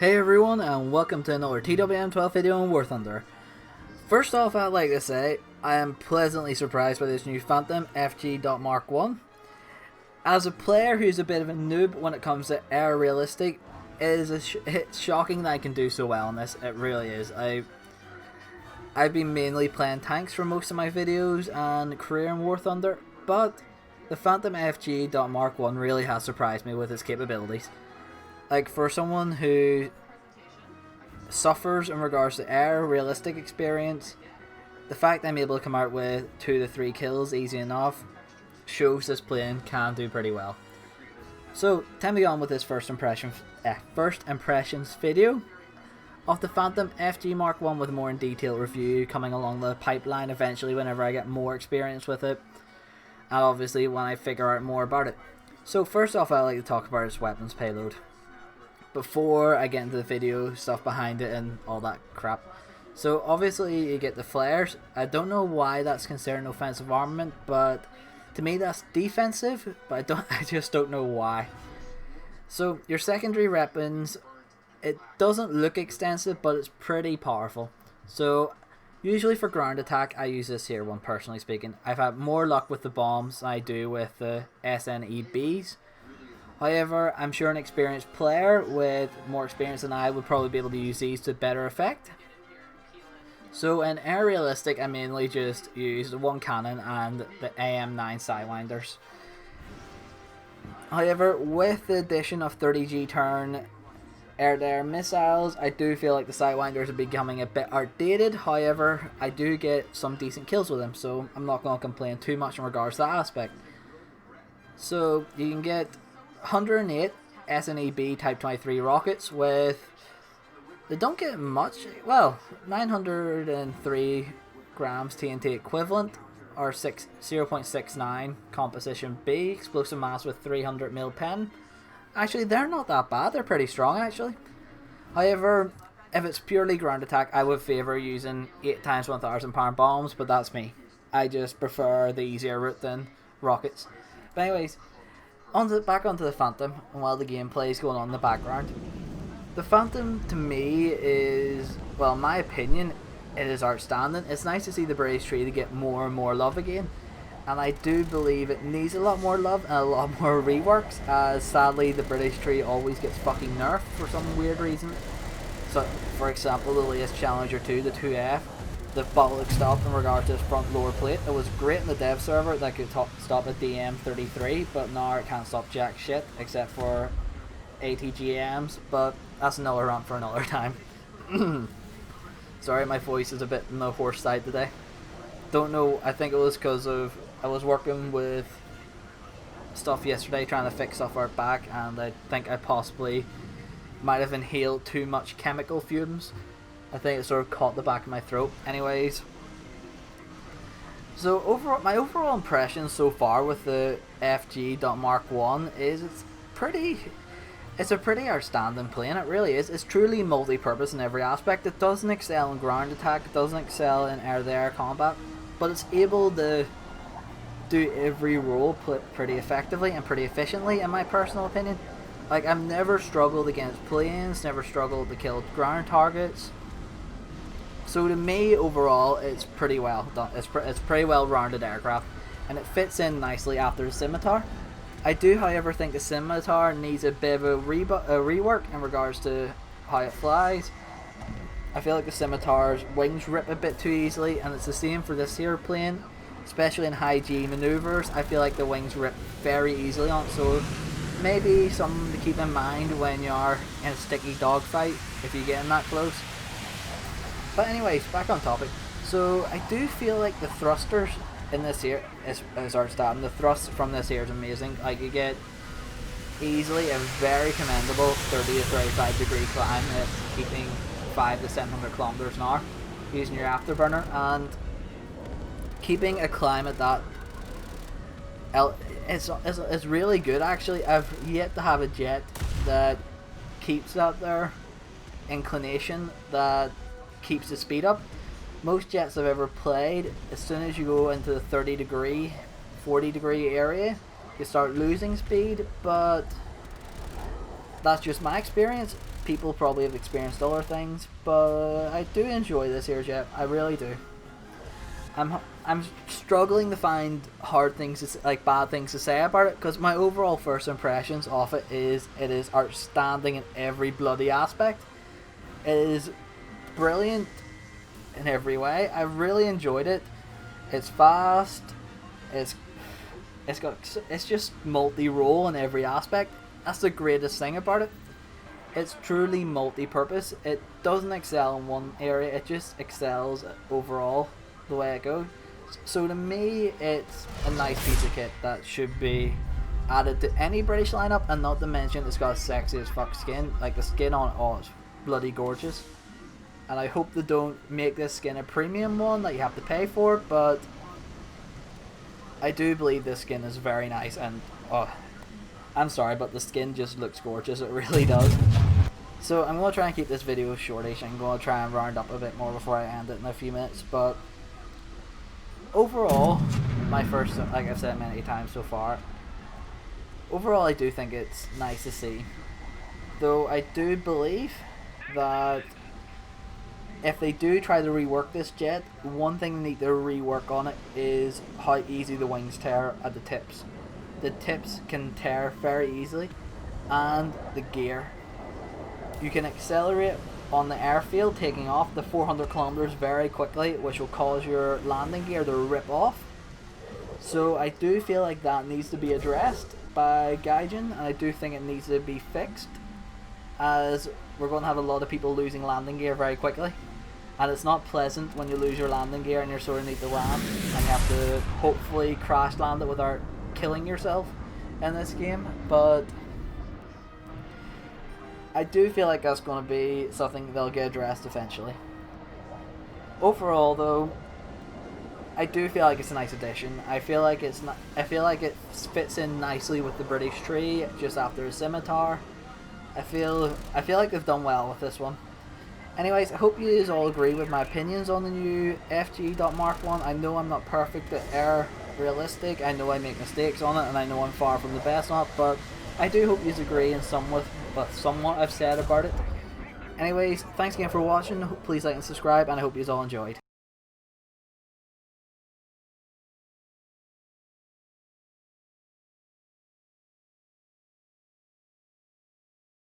Hey everyone, and welcome to another TWM12 video on War Thunder. First off, I'd like to say I am pleasantly surprised by this new Phantom FG.MK1. As a player who's a bit of a noob when it comes to air realistic, it's shocking that I can do so well on this. It really is. I've been mainly playing tanks for most of my videos and career in War Thunder, but the Phantom FG.MK1 really has surprised me with its capabilities. Like, for someone who suffers in regards to air realistic experience, the fact I'm able to come out with 2 to 3 kills easy enough shows this plane can do pretty well. So, time to get on with this first impressions video of the Phantom FG.MK1 with a more in detail review coming along the pipeline eventually whenever I get more experience with it, and obviously when I figure out more about it. So first off, I'd like to talk about its weapons payload before I get into the video stuff behind it and all that crap. So obviously you get the flares. I don't know why that's considered an offensive armament, but to me that's defensive, but I just don't know why. So your secondary weapons, it doesn't look extensive, but it's pretty powerful. So usually for ground attack I use this here one, personally speaking. I've had more luck with the bombs than I do with the SNEBs. However, I'm sure an experienced player with more experience than I would probably be able to use these to better effect. So in air realistic, I mainly just use the one cannon and the AM9 sidewinders. However, with the addition of 30G turn air-to-air missiles, I do feel like the sidewinders are becoming a bit outdated. However, I do get some decent kills with them, so I'm not going to complain too much in regards to that aspect. So you can get 108 SNEB Type 23 rockets with, they don't get much, well, 903 grams TNT equivalent, or 0.69 composition B, explosive mass with 300 mil pen. Actually, they're not that bad, they're pretty strong actually. However, if it's purely ground attack, I would favour using 8 times 1000 pound bombs, but that's me. I just prefer the easier route than rockets. But anyways, back onto the Phantom, and while the gameplay is going on in the background. The Phantom, to me, is, well, in my opinion, it is outstanding. It's nice to see the British tree to get more and more love again, and I do believe it needs a lot more love and a lot more reworks, as sadly the British tree always gets fucking nerfed for some weird reason. So, for example, the latest Challenger 2, the 2F, the bottleneck stop in regard to its front lower plate. It was great in the dev server that could stop at DM33, but now it can't stop jack shit except for ATGMs, but that's another rant for another time. Sorry, my voice is a bit on the hoarse side today. Don't know, I think it was because of I was working with stuff yesterday trying to fix stuff out back, and I think I possibly might have inhaled too much chemical fumes. I think it sort of caught the back of my throat. Anyways, so my overall impression so far with the FG.MK1 is it's a pretty outstanding plane. It really is. It's truly multi-purpose in every aspect. It doesn't excel in ground attack, it doesn't excel in air-to-air combat, but it's able to do every role pretty effectively and pretty efficiently, in my personal opinion. Like, I've never struggled against planes, never struggled to kill ground targets. So to me, overall, it's pretty well done. It's pretty well rounded aircraft, and it fits in nicely after the scimitar. I do, however, think the scimitar needs a bit of a rework in regards to how it flies. I feel like the scimitar's wings rip a bit too easily, and it's the same for this here plane, especially in high G maneuvers. I feel like the wings rip very easily on it, so maybe something to keep in mind when you're in a sticky dogfight if you get in that close. But anyways, back on topic. So I do feel like the thrusters in this here is outstanding. The thrust from this here is amazing. Like, you get easily a very commendable 30 to 35 degree climb at keeping 500 to 700 kilometers an hour using your afterburner, and keeping a climb at that it's really good actually. I've yet to have a jet that keeps that there inclination, that keeps the speed up. Most jets I've ever played, as soon as you go into the 30 degree, 40 degree area, you start losing speed, but that's just my experience. people probably have experienced other things, but I do enjoy this here jet. I really do. I'm struggling to find hard things, like bad things to say about it, because my overall first impressions of it is outstanding in every bloody aspect. It is brilliant in every way. I really enjoyed it. It's fast. It's just multi-role in every aspect. That's the greatest thing about it. It's truly multi-purpose. It doesn't excel in one area. It just excels overall the way it goes. So to me, it's a nice piece of kit that should be added to any British lineup, and not to mention it's got a sexy as fuck skin. Like the skin on it, oh, it's bloody gorgeous. And I hope they don't make this skin a premium one that you have to pay for, but I do believe this skin is very nice, and oh, I'm sorry, but the skin just looks gorgeous. It really does. So I'm going to try and keep this video shortish. I'm going to try and round up a bit more before I end it in a few minutes, but overall, my first, like I've said many times so far, overall I do think it's nice to see. Though I do believe that if they do try to rework this jet, one thing they need to rework on it is how easy the wings tear at the tips. The tips can tear very easily, and the gear. You can accelerate on the airfield, taking off the 400 kilometers very quickly, which will cause your landing gear to rip off. So I do feel like that needs to be addressed by Gaijin, and I do think it needs to be fixed, as we're going to have a lot of people losing landing gear very quickly. And it's not pleasant when you lose your landing gear and you're sort of need to land, and you have to hopefully crash land it without killing yourself in this game. But I do feel like that's going to be something they'll get addressed eventually. Overall, though, I do feel like it's a nice addition. I feel like it's not. I feel like it fits in nicely with the British tree just after a scimitar. I feel like they've done well with this one. Anyways, I hope you guys all agree with my opinions on the new FG.MK1. I know I'm not perfect at realistic. I know I make mistakes on it, and I know I'm far from the best on it, but I do hope you agree in somewhat I've said about it. Anyways, thanks again for watching. Please like and subscribe, and I hope you all enjoyed.